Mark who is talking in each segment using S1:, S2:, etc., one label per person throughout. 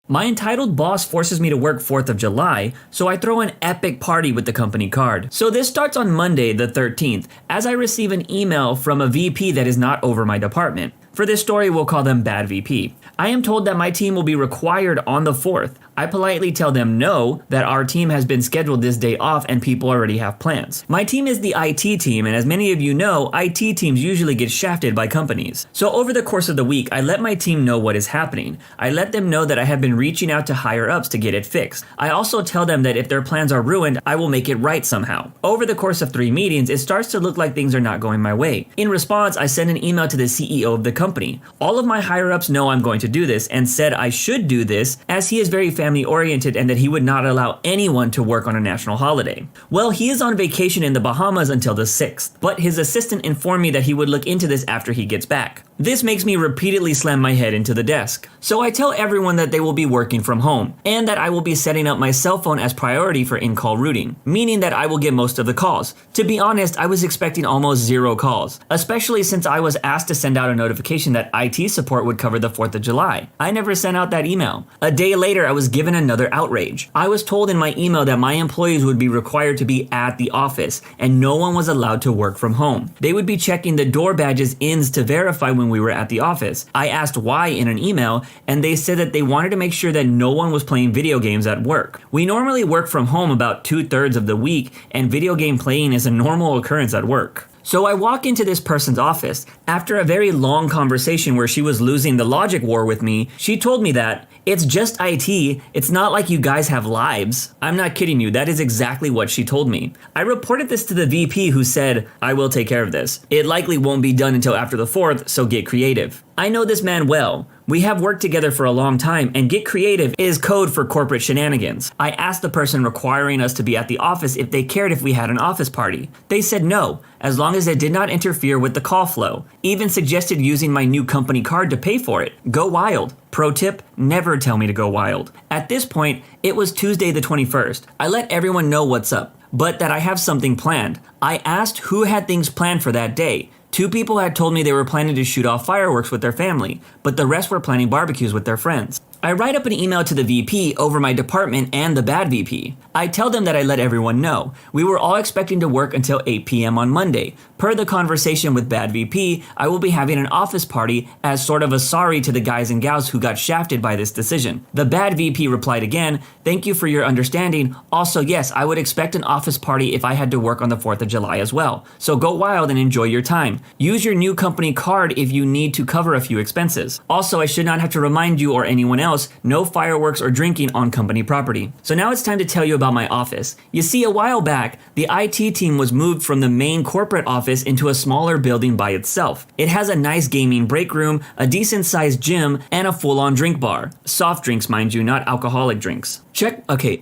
S1: My entitled boss forces me to work 4th of July, so I throw an epic party with the company card. So this starts on Monday the 13th, as I receive an email from a VP that is not over my department. For this story, we'll call them Bad VP. I am told that my team will be required on the 4th. I politely tell them no, that our team has been scheduled this day off and people already have plans. My team is the IT team, and as many of you know, IT teams usually get shafted by companies. So over the course of the week, I let my team know what is happening. I let them know that I have been reaching out to higher ups to get it fixed. I also tell them that if their plans are ruined, I will make it right somehow. Over the course of 3 meetings, it starts to look like things are not going my way. In response, I send an email to the CEO of the company. All of my higher ups know I'm going to do this and said I should do this as he is very family oriented and that he would not allow anyone to work on a national holiday. Well, he is on vacation in the Bahamas until the 6th, but his assistant informed me that he would look into this after he gets back. This makes me repeatedly slam my head into the desk. So I tell everyone that they will be working from home and that I will be setting up my cell phone as priority for in-call routing, meaning that I will get most of the calls. To be honest, I was expecting almost 0 calls, especially since I was asked to send out a notification that IT support would cover the 4th of July. I never sent out that email. A day later, I was given another outrage. I was told in my email that my employees would be required to be at the office and no one was allowed to work from home. They would be checking the door badges ins to verify when we were at the office. I asked why in an email and they said that they wanted to make sure that no one was playing video games at work. We normally work from home about 2/3 of the week and video game playing is a normal occurrence at work. So I walk into this person's office. After a very long conversation where she was losing the logic war with me, she told me that it's just IT, it's not like you guys have lives. I'm not kidding you, that is exactly what she told me. I reported this to the VP who said, I will take care of this. It likely won't be done until after the 4th, so get creative. I know this man well. We have worked together for a long time and get creative is code for corporate shenanigans. I asked the person requiring us to be at the office if they cared if we had an office party. They said no, as long as it did not interfere with the call flow. Even suggested using my new company card to pay for it. Go wild. Pro tip, never tell me to go wild. At this point, it was Tuesday the 21st. I let everyone know what's up, but that I have something planned. I asked who had things planned for that day. 2 people had told me they were planning to shoot off fireworks with their family, but the rest were planning barbecues with their friends. I write up an email to the VP over my department and the bad VP. I tell them that I let everyone know. We were all expecting to work until 8 p.m. on Monday. Per the conversation with bad VP, I will be having an office party as sort of a sorry to the guys and gals who got shafted by this decision. The bad VP replied again, thank you for your understanding. Also, yes, I would expect an office party if I had to work on the 4th of July as well. So go wild and enjoy your time. Use your new company card if you need to cover a few expenses. Also, I should not have to remind you or anyone else, no fireworks or drinking on company property. So now it's time to tell you about my office. You see, a while back, the IT team was moved from the main corporate office into a smaller building by itself. It has a nice gaming break room, a decent sized gym, and a full-on drink bar. Soft drinks, mind you, not alcoholic drinks.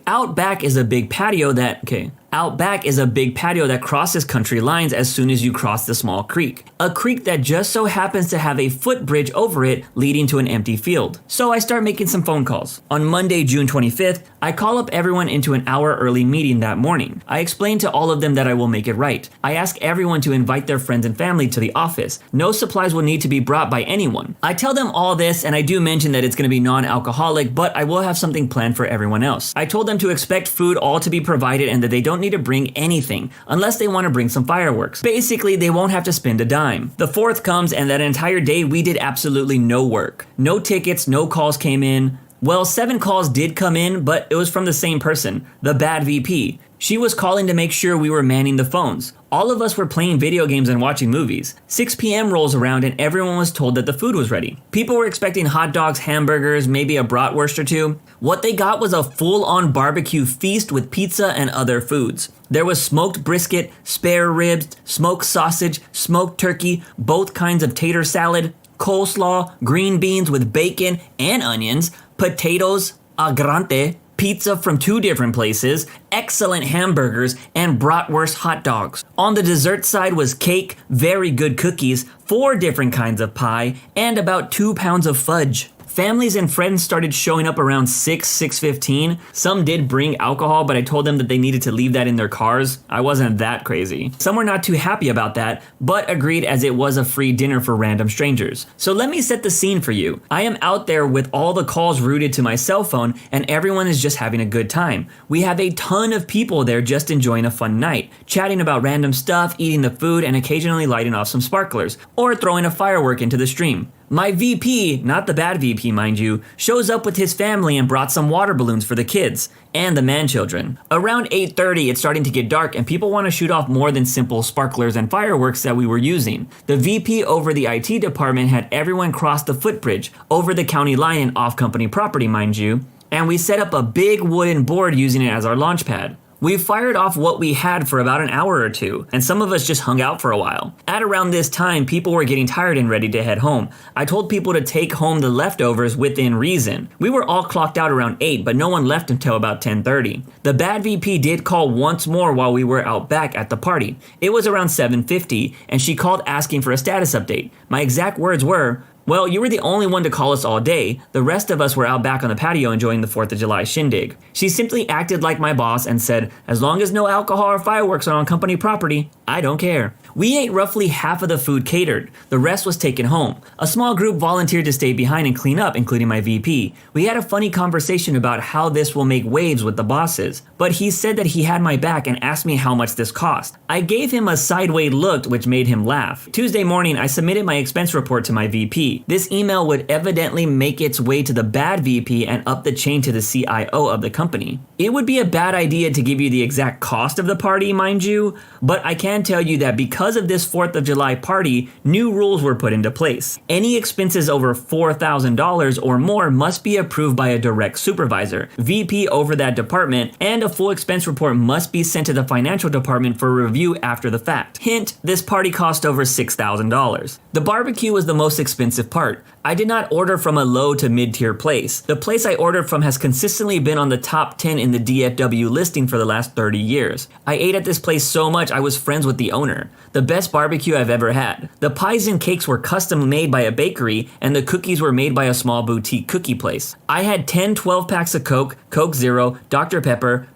S1: Out back is a big patio that crosses country lines as soon as you cross the small creek. A creek that just so happens to have a footbridge over it leading to an empty field. So I start making some phone calls. On Monday, June 25th, I call up everyone into an hour early meeting that morning. I explain to all of them that I will make it right. I ask everyone to invite their friends and family to the office. No supplies will need to be brought by anyone. I tell them all this and I do mention that it's going to be non-alcoholic, but I will have something planned for everyone else. I told them to expect food all to be provided and that they don't need to bring anything unless they want to bring some fireworks. Basically, they won't have to spend a dime. The 4th comes and that entire day we did absolutely no work. No tickets, no calls came in. Well, 7 calls did come in, but it was from the same person, the bad VP. She was calling to make sure we were manning the phones. All of us were playing video games and watching movies. 6 p.m. rolls around and everyone was told that the food was ready. People were expecting hot dogs, hamburgers, maybe a bratwurst or 2. What they got was a full-on barbecue feast with pizza and other foods. There was smoked brisket, spare ribs, smoked sausage, smoked turkey, both kinds of tater salad, coleslaw, green beans with bacon and onions, potatoes, agrante, pizza from 2 different places, excellent hamburgers, and bratwurst hot dogs. On the dessert side was cake, very good cookies, 4 different kinds of pie, and about 2 pounds of fudge. Families and friends started showing up around 6:15. Some did bring alcohol, but I told them that they needed to leave that in their cars. I wasn't that crazy. Some were not too happy about that, but agreed as it was a free dinner for random strangers. So let me set the scene for you. I am out there with all the calls routed to my cell phone, and everyone is just having a good time. We have a ton of people there just enjoying a fun night, chatting about random stuff, eating the food, and occasionally lighting off some sparklers, or throwing a firework into the stream. My VP, not the bad VP mind you, shows up with his family and brought some water balloons for the kids and the man-children. Around 8:30, it's starting to get dark and people want to shoot off more than simple sparklers and fireworks that we were using. The VP over the IT department had everyone cross the footbridge, over the county line and off company property mind you, and we set up a big wooden board using it as our launch pad. We fired off what we had for about an hour or two, and some of us just hung out for a while. At around this time, people were getting tired and ready to head home. I told people to take home the leftovers within reason. We were all clocked out around 8, but no one left until about 10:30. The bad VP did call once more while we were out back at the party. It was around 7:50, and she called asking for a status update. My exact words were, "Well, you were the only one to call us all day. The rest of us were out back on the patio enjoying the 4th of July shindig." She simply acted like my boss and said, "As long as no alcohol or fireworks are on company property, I don't care." We ate roughly half of the food catered. The rest was taken home. A small group volunteered to stay behind and clean up, including my VP. We had a funny conversation about how this will make waves with the bosses, but he said that he had my back and asked me how much this cost. I gave him a sideways look, which made him laugh. Tuesday morning, I submitted my expense report to my VP. This email would evidently make its way to the bad VP and up the chain to the CIO of the company. It would be a bad idea to give you the exact cost of the party, mind you, but I can tell you that because of this 4th of July party, new rules were put into place. Any expenses over $4,000 or more must be approved by a direct supervisor, VP over that department, and a full expense report must be sent to the financial department for review after the fact. Hint, this party cost over $6,000. The barbecue was the most expensive part. I did not order from a low to mid-tier place. The place I ordered from has consistently been on the top 10 in the DFW listing for the last 30 years. I ate at this place so much I was friends with the owner. The best barbecue I've ever had. The pies and cakes were custom made by a bakery and the cookies were made by a small boutique cookie place. I had 10 12 packs of Coke, Coke Zero, Dr. Pepper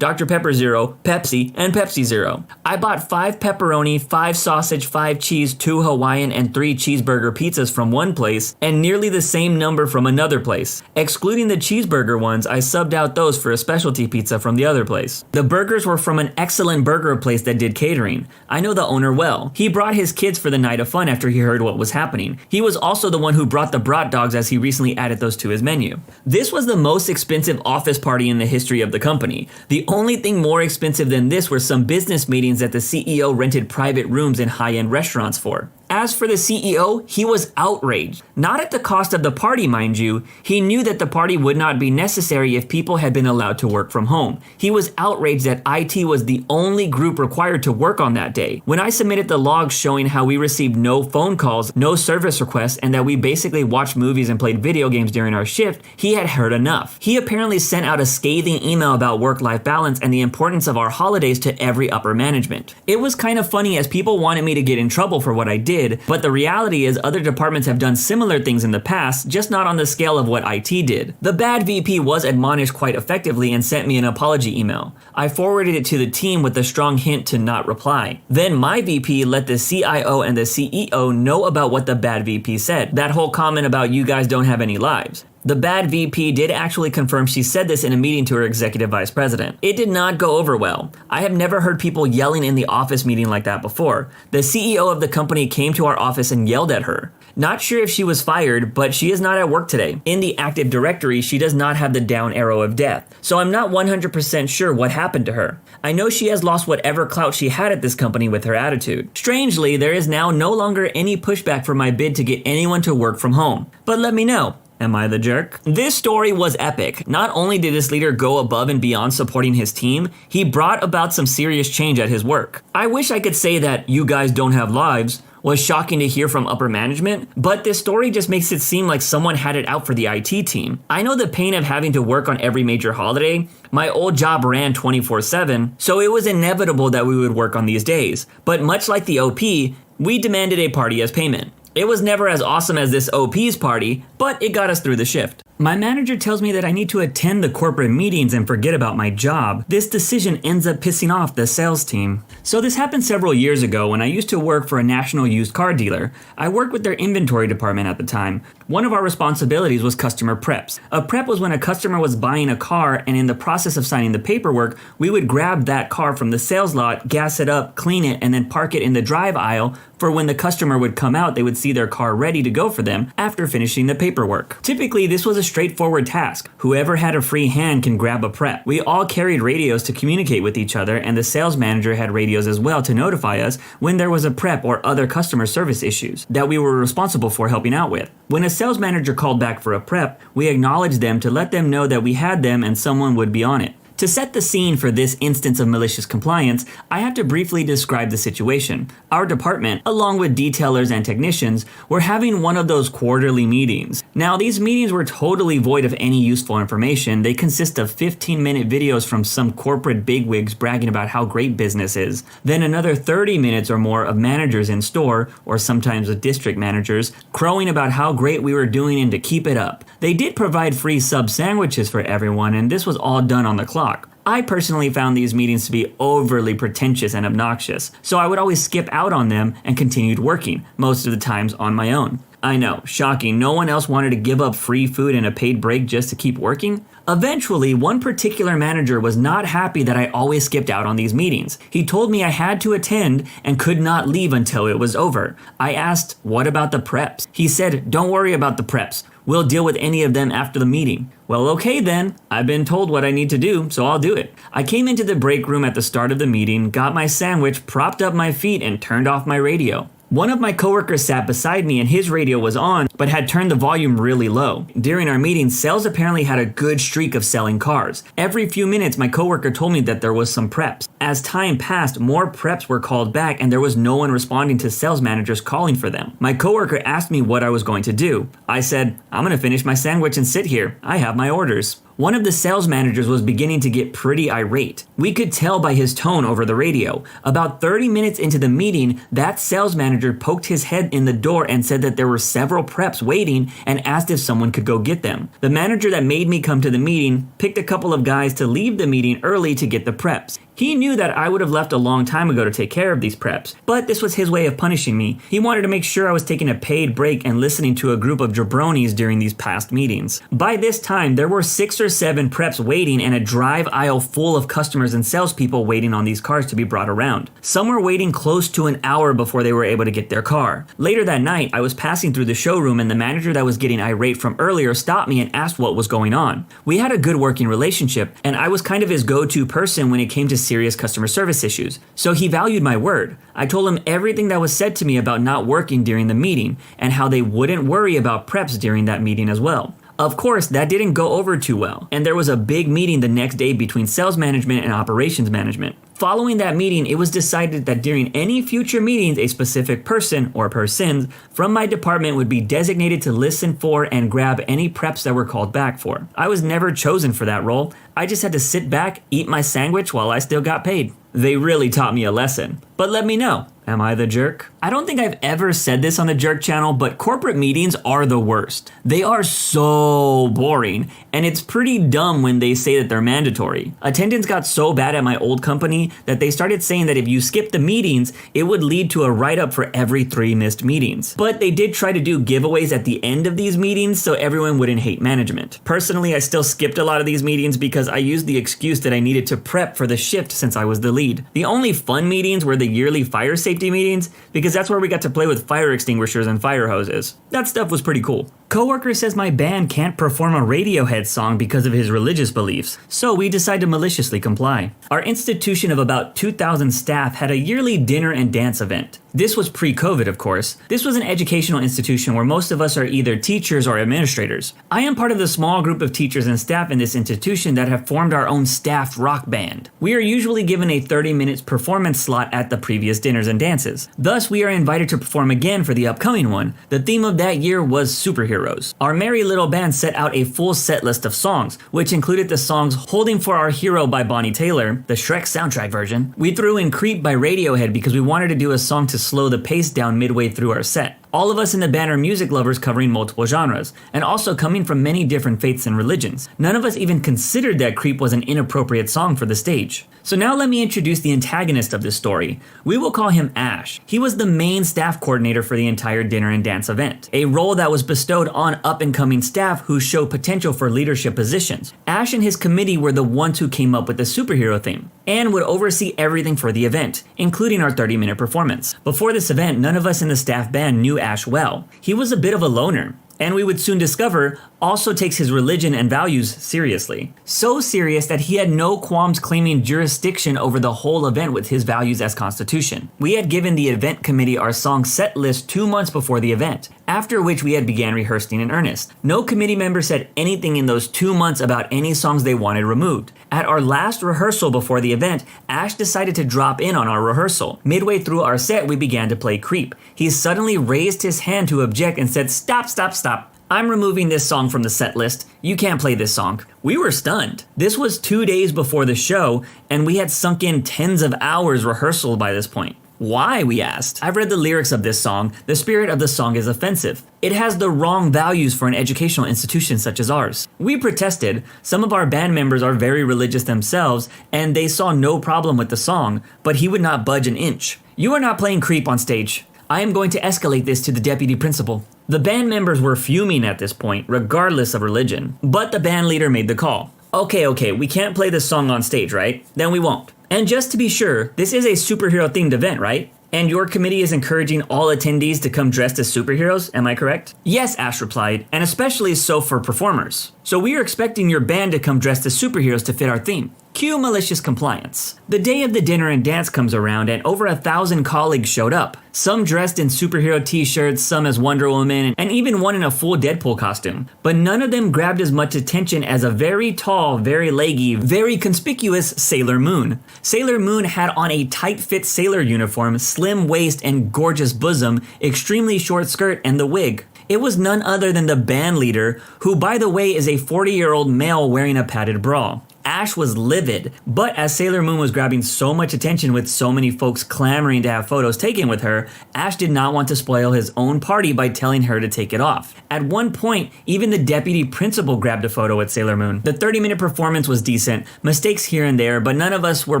S1: Zero, Pepsi, and Pepsi Zero. I bought 5 pepperoni, 5 sausage, 5 cheese, 2 Hawaiian, and 3 cheeseburger pizzas from one place, and nearly the same number from another place. Excluding the cheeseburger ones, I subbed out those for a specialty pizza from the other place. The burgers were from an excellent burger place that did catering. I know the owner well. He brought his kids for the night of fun after he heard what was happening. He was also the one who brought the brat dogs as he recently added those to his menu. This was the most expensive office party in the history of the company. The only thing more expensive than this were some business meetings that the CEO rented private rooms in high-end restaurants for. As for the CEO, he was outraged. Not at the cost of the party, mind you. He knew that the party would not be necessary if people had been allowed to work from home. He was outraged that IT was the only group required to work on that day. When I submitted the logs showing how we received no phone calls, no service requests, and that we basically watched movies and played video games during our shift, he had heard enough. He apparently sent out a scathing email about work-life balance and the importance of our holidays to every upper management. It was kind of funny as people wanted me to get in trouble for what I did, but the reality is other departments have done similar things in the past, just not on the scale of what IT did. The bad VP was admonished quite effectively and sent me an apology email. I forwarded it to the team with a strong hint to not reply. Then my VP let the CIO and the CEO know about what the bad VP said. That whole comment about you guys don't have any lives. The bad VP did actually confirm she said this in a meeting to her executive vice president. It did not go over well. I have never heard people yelling in the office meeting like that before. The CEO of the company came to our office and yelled at her. Not sure if she was fired, but she is not at work today. In the Active Directory, she does not have the down arrow of death, so I'm not 100% sure what happened to her. I know she has lost whatever clout she had at this company with her attitude. Strangely, there is now no longer any pushback for my bid to get anyone to work from home. But let me know. Am I the jerk? This story was epic. Not only did this leader go above and beyond supporting his team, he brought about some serious change at his work. I wish I could say that you guys don't have lives was shocking to hear from upper management, but this story just makes it seem like someone had it out for the IT team. I know the pain of having to work on every major holiday. My old job ran 24/7, so it was inevitable that we would work on these days. But much like the OP, we demanded a party as payment. It was never as awesome as this OP's party, but it got us through the shift. My manager tells me that I need to attend the corporate meetings and forget about my job. This decision ends up pissing off the sales team. So this happened several years ago when I used to work for a national used car dealer. I worked with their inventory department at the time. One of our responsibilities was customer preps. A prep was when a customer was buying a car, and in the process of signing the paperwork, we would grab that car from the sales lot, gas it up, clean it, and then park it in the drive aisle for when the customer would come out, they would see their car ready to go for them after finishing the paperwork. Typically, this was a straightforward task. Whoever had a free hand can grab a prep. We all carried radios to communicate with each other, and the sales manager had radios as well to notify us when there was a prep or other customer service issues that we were responsible for helping out with. When a sales manager called back for a prep, we acknowledged them to let them know that we had them and someone would be on it. To set the scene for this instance of malicious compliance, I have to briefly describe the situation. Our department, along with detailers and technicians, were having one of those quarterly meetings. Now, these meetings were totally void of any useful information. They consist of 15-minute videos from some corporate bigwigs bragging about how great business is, then another 30 minutes or more of managers in store, or sometimes with district managers, crowing about how great we were doing and to keep it up. They did provide free sub sandwiches for everyone, and this was all done on the clock. I personally found these meetings to be overly pretentious and obnoxious, so I would always skip out on them and continued working, most of the times on my own. I know, shocking, no one else wanted to give up free food and a paid break just to keep working? Eventually, one particular manager was not happy that I always skipped out on these meetings. He told me I had to attend and could not leave until it was over. I asked, what about the preps? He said, don't worry about the preps. We'll deal with any of them after the meeting. Well, okay then. I've been told what I need to do, so I'll do it. I came into the break room at the start of the meeting, got my sandwich, propped up my feet, and turned off my radio. One of my coworkers sat beside me and his radio was on, but had turned the volume really low. During our meeting, sales apparently had a good streak of selling cars. Every few minutes, my coworker told me that there was some preps. As time passed, more preps were called back and there was no one responding to sales managers calling for them. My coworker asked me what I was going to do. I said, I'm gonna finish my sandwich and sit here. I have my orders. One of the sales managers was beginning to get pretty irate. We could tell by his tone over the radio. About 30 minutes into the meeting, that sales manager poked his head in the door and said that there were several preps waiting and asked if someone could go get them. The manager that made me come to the meeting picked a couple of guys to leave the meeting early to get the preps. He knew that I would have left a long time ago to take care of these preps, but this was his way of punishing me. He wanted to make sure I was taking a paid break and listening to a group of jabronis during these past meetings. By this time, there were 6 or 7 preps waiting and a drive aisle full of customers and salespeople waiting on these cars to be brought around. Some were waiting close to an hour before they were able to get their car. Later that night, I was passing through the showroom and the manager that was getting irate from earlier stopped me and asked what was going on. We had a good working relationship, and I was kind of his go-to person when it came to serious customer service issues, so he valued my word. I told him everything that was said to me about not working during the meeting and how they wouldn't worry about preps during that meeting as well. Of course, that didn't go over too well, and there was a big meeting the next day between sales management and operations management. Following that meeting, it was decided that during any future meetings, a specific person or persons from my department would be designated to listen for and grab any preps that were called back for. I was never chosen for that role. I just had to sit back, eat my sandwich while I still got paid. They really taught me a lesson. But let me know, am I the jerk? I don't think I've ever said this on the Jerk channel, but corporate meetings are the worst. They are so boring, and it's pretty dumb when they say that they're mandatory. Attendance got so bad at my old company that they started saying that if you skip the meetings, it would lead to a write-up for every 3 missed meetings. But they did try to do giveaways at the end of these meetings so everyone wouldn't hate management. Personally, I still skipped a lot of these meetings because I used the excuse that I needed to prep for the shift since I was the lead. The only fun meetings were the yearly fire safety meetings because that's where we got to play with fire extinguishers and fire hoses. That stuff was pretty cool. Coworker says my band can't perform a Radiohead song because of his religious beliefs, so we decide to maliciously comply. Our institution of about 2,000 staff had a yearly dinner and dance event. This was pre-COVID, of course. This was an educational institution where most of us are either teachers or administrators. I am part of the small group of teachers and staff in this institution that have formed our own staff rock band. We are usually given a 30 minutes performance slot at the previous dinners and dances. Thus, we are invited to perform again for the upcoming one. The theme of that year was superheroes. Our merry little band set out a full set list of songs, which included the songs Holding for Our Hero by Bonnie Taylor, the Shrek soundtrack version. We threw in Creep by Radiohead because we wanted to do a song to slow the pace down midway through our set. All of us in the band are music lovers covering multiple genres, and also coming from many different faiths and religions. None of us even considered that Creep was an inappropriate song for the stage. So now let me introduce the antagonist of this story. We will call him Ash. He was the main staff coordinator for the entire dinner and dance event, a role that was bestowed on up-and-coming staff who show potential for leadership positions. Ash and his committee were the ones who came up with the superhero theme, and would oversee everything for the event, including our 30-minute performance. Before this event, none of us in the staff band knew Ash well. He was a bit of a loner, and we would soon discover also takes his religion and values seriously. So serious that he had no qualms claiming jurisdiction over the whole event with his values as constitution. We had given the event committee our song set list 2 months before the event, after which we had began rehearsing in earnest. No committee member said anything in those 2 months about any songs they wanted removed. At our last rehearsal before the event, Ash decided to drop in on our rehearsal. Midway through our set, we began to play Creep. He suddenly raised his hand to object and said, "Stop, stop, stop. I'm removing this song from the set list. You can't play this song." We were stunned. This was 2 days before the show, and we had sunk in tens of hours rehearsal by this point. Why, we asked. I've read the lyrics of this song. The spirit of the song is offensive. It has the wrong values for an educational institution such as ours. We protested. Some of our band members are very religious themselves, and they saw no problem with the song, but he would not budge an inch. "You are not playing Creep on stage. I am going to escalate this to the deputy principal." The band members were fuming at this point, regardless of religion. But the band leader made the call. Okay, we can't play this song on stage, right? Then we won't. And just to be sure, this is a superhero-themed event, right? And your committee is encouraging all attendees to come dressed as superheroes, am I correct? Yes, Ash replied, and especially so for performers. So we are expecting your band to come dressed as superheroes to fit our theme. Cue malicious compliance. The day of the dinner and dance comes around and over 1,000 colleagues showed up. Some dressed in superhero t-shirts, some as Wonder Woman, and even one in a full Deadpool costume. But none of them grabbed as much attention as a very tall, very leggy, very conspicuous Sailor Moon. Sailor Moon had on a tight-fit sailor uniform, slim waist and gorgeous bosom, extremely short skirt, and the wig. It was none other than the band leader, who by the way is a 40-year-old male wearing a padded bra. Ash was livid, but as Sailor Moon was grabbing so much attention with so many folks clamoring to have photos taken with her, Ash did not want to spoil his own party by telling her to take it off. At one point, even the deputy principal grabbed a photo with Sailor Moon. The 30-minute performance was decent, mistakes here and there, but none of us were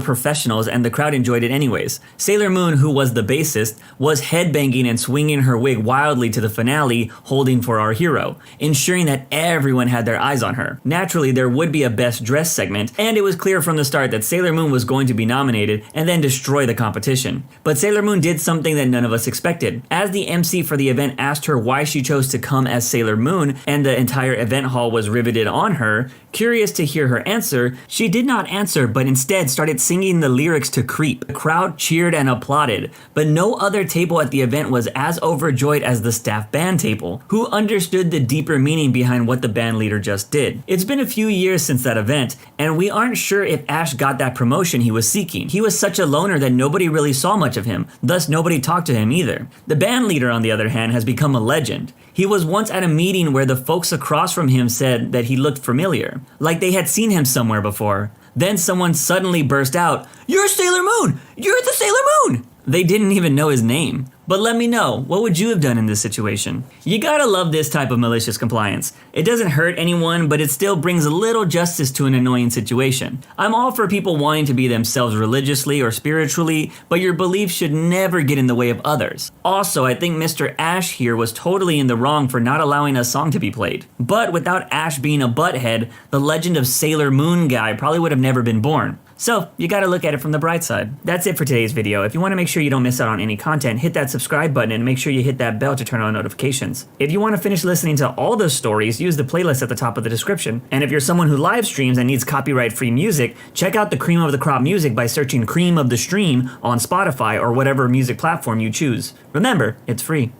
S1: professionals and the crowd enjoyed it anyways. Sailor Moon, who was the bassist, was headbanging and swinging her wig wildly to the finale, holding for our hero, ensuring that everyone had their eyes on her. Naturally, there would be a best dress segment, and it was clear from the start that Sailor Moon was going to be nominated and then destroy the competition. But Sailor Moon did something that none of us expected. As the MC for the event asked her why she chose to come as Sailor Moon and the entire event hall was riveted on her, curious to hear her answer, she did not answer but instead started singing the lyrics to Creep. The crowd cheered and applauded, but no other table at the event was as overjoyed as the staff band table, who understood the deeper meaning behind what the band leader just did. It's been a few years since that event, and we aren't sure if Ash got that promotion he was seeking. He was such a loner that nobody really saw much of him, thus nobody talked to him either. The band leader, on the other hand, has become a legend. He was once at a meeting where the folks across from him said that he looked familiar, like they had seen him somewhere before. Then someone suddenly burst out, "You're Sailor Moon! You're the Sailor Moon!" They didn't even know his name. But let me know, what would you have done in this situation? You gotta love this type of malicious compliance. It doesn't hurt anyone, but it still brings a little justice to an annoying situation. I'm all for people wanting to be themselves religiously or spiritually, but your beliefs should never get in the way of others. Also, I think Mr. Ash here was totally in the wrong for not allowing a song to be played. But without Ash being a butthead, the legend of Sailor Moon guy probably would have never been born. So, you gotta look at it from the bright side. That's it for today's video. If you wanna make sure you don't miss out on any content, hit that subscribe button and make sure you hit that bell to turn on notifications. If you wanna finish listening to all those stories, use the playlist at the top of the description. And if you're someone who live streams and needs copyright-free music, check out the Cream of the Crop music by searching Cream of the Stream on Spotify or whatever music platform you choose. Remember, it's free.